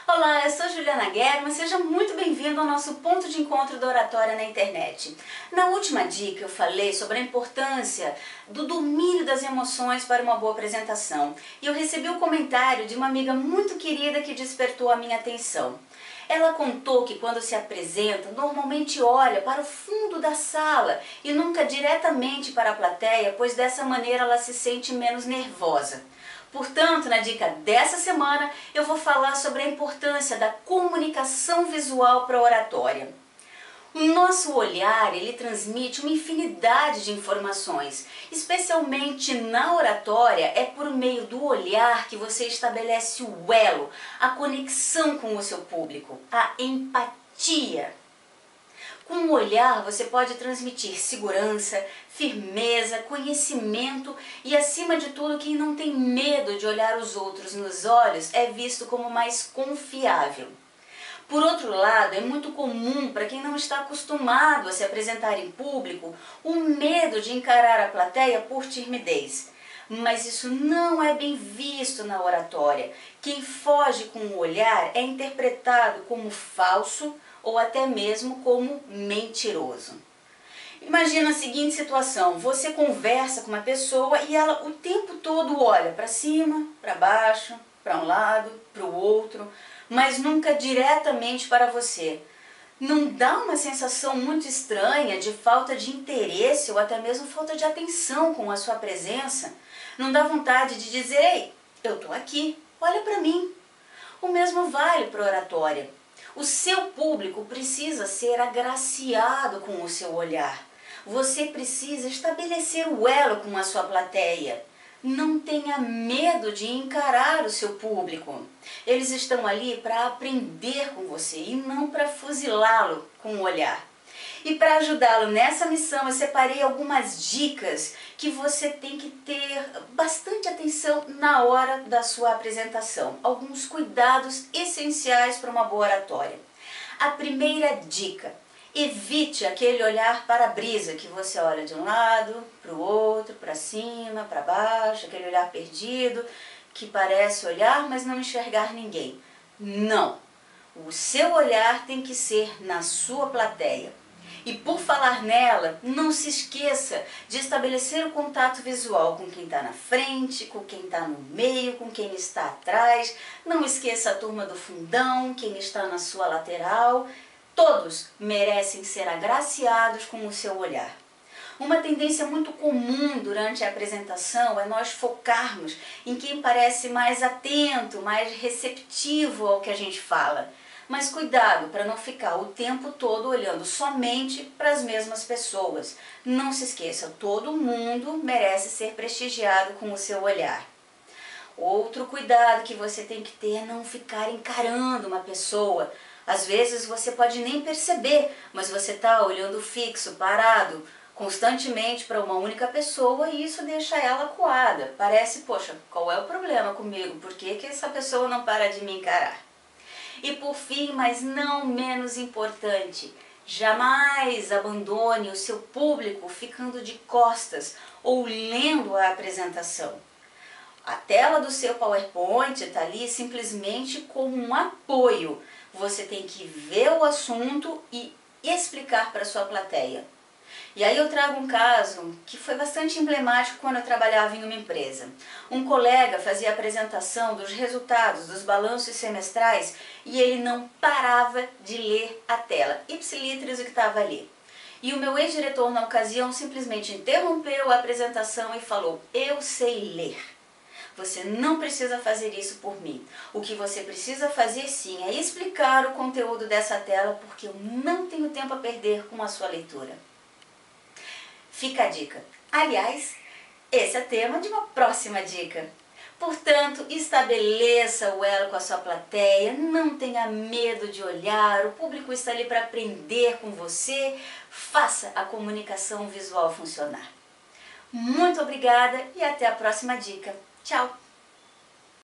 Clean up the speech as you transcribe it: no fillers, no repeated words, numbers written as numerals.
Olá, eu sou Juliana Guerra, seja muito bem-vindo ao nosso ponto de encontro da oratória na internet. Na última dica eu falei sobre a importância do domínio das emoções para uma boa apresentação e eu recebi o comentário de uma amiga muito querida que despertou a minha atenção. Ela contou que quando se apresenta, normalmente olha para o fundo da sala e nunca diretamente para a plateia, pois dessa maneira ela se sente menos nervosa. Portanto, na dica dessa semana, eu vou falar sobre a importância da comunicação visual para a oratória. O nosso olhar, ele transmite uma infinidade de informações, especialmente na oratória, é por meio do olhar que você estabelece o elo, a conexão com o seu público, a empatia. Com o olhar você pode transmitir segurança, firmeza, conhecimento e, acima de tudo, quem não tem medo de olhar os outros nos olhos é visto como mais confiável. Por outro lado, é muito comum para quem não está acostumado a se apresentar em público o medo de encarar a plateia por timidez. Mas isso não é bem visto na oratória. Quem foge com o olhar é interpretado como falso ou até mesmo como mentiroso. Imagina a seguinte situação: você conversa com uma pessoa e ela o tempo todo olha para cima, para baixo, para um lado, para o outro, mas nunca diretamente para você. Não dá uma sensação muito estranha de falta de interesse ou até mesmo falta de atenção com a sua presença? Não dá vontade de dizer: ei, eu estou aqui, olha para mim. O mesmo vale para a oratória. O seu público precisa ser agraciado com o seu olhar. Você precisa estabelecer o elo com a sua plateia. Não tenha medo de encarar o seu público. Eles estão ali para aprender com você e não para fuzilá-lo com o olhar. E para ajudá-lo nessa missão, eu separei algumas dicas que você tem que ter bastante atenção na hora da sua apresentação. Alguns cuidados essenciais para uma boa oratória. A primeira dica: evite aquele olhar para a brisa, que você olha de um lado, para o outro, para cima, para baixo, aquele olhar perdido, que parece olhar, mas não enxergar ninguém. Não! O seu olhar tem que ser na sua plateia. E por falar nela, não se esqueça de estabelecer o contato visual com quem está na frente, com quem está no meio, com quem está atrás. Não esqueça a turma do fundão, quem está na sua lateral. Todos merecem ser agraciados com o seu olhar. Uma tendência muito comum durante a apresentação é nós focarmos em quem parece mais atento, mais receptivo ao que a gente fala. Mas cuidado para não ficar o tempo todo olhando somente para as mesmas pessoas. Não se esqueça, todo mundo merece ser prestigiado com o seu olhar. Outro cuidado que você tem que ter é não ficar encarando uma pessoa. Às vezes você pode nem perceber, mas você está olhando fixo, parado, constantemente para uma única pessoa e isso deixa ela acuada. Parece, poxa, qual é o problema comigo? Por que essa pessoa não para de me encarar? E por fim, mas não menos importante, jamais abandone o seu público ficando de costas ou lendo a apresentação. A tela do seu PowerPoint está ali simplesmente como um apoio. Você tem que ver o assunto e explicar para a sua plateia. E aí eu trago um caso que foi bastante emblemático quando eu trabalhava em uma empresa. Um colega fazia a apresentação dos resultados dos balanços semestrais e ele não parava de ler a tela, ipsilitris o que estava ali. E o meu ex-diretor na ocasião simplesmente interrompeu a apresentação e falou: eu sei ler. Você não precisa fazer isso por mim. O que você precisa fazer sim é explicar o conteúdo dessa tela, porque eu não tenho tempo a perder com a sua leitura. Fica a dica. Aliás, esse é tema de uma próxima dica. Portanto, estabeleça o elo com a sua plateia, não tenha medo de olhar, o público está ali para aprender com você, faça a comunicação visual funcionar. Muito obrigada e até a próxima dica. Tchau!